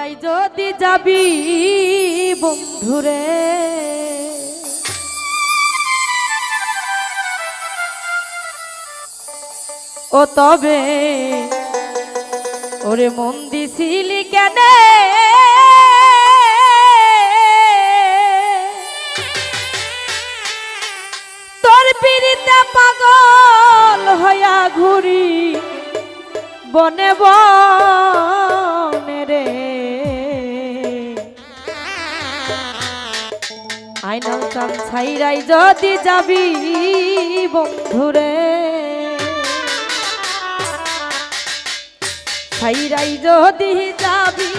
ছাইরাই যদি যাবি বন্ধুরে, ও তবে ওরে মন দিছিলি কেনে, তোর পিড়িতে পাগল হইয়া ঘুরি বনে বনে রে। আইনাল চান ছাইরাই যদি যাবি বন্ধুরে, ছাইরাই যদি যাবি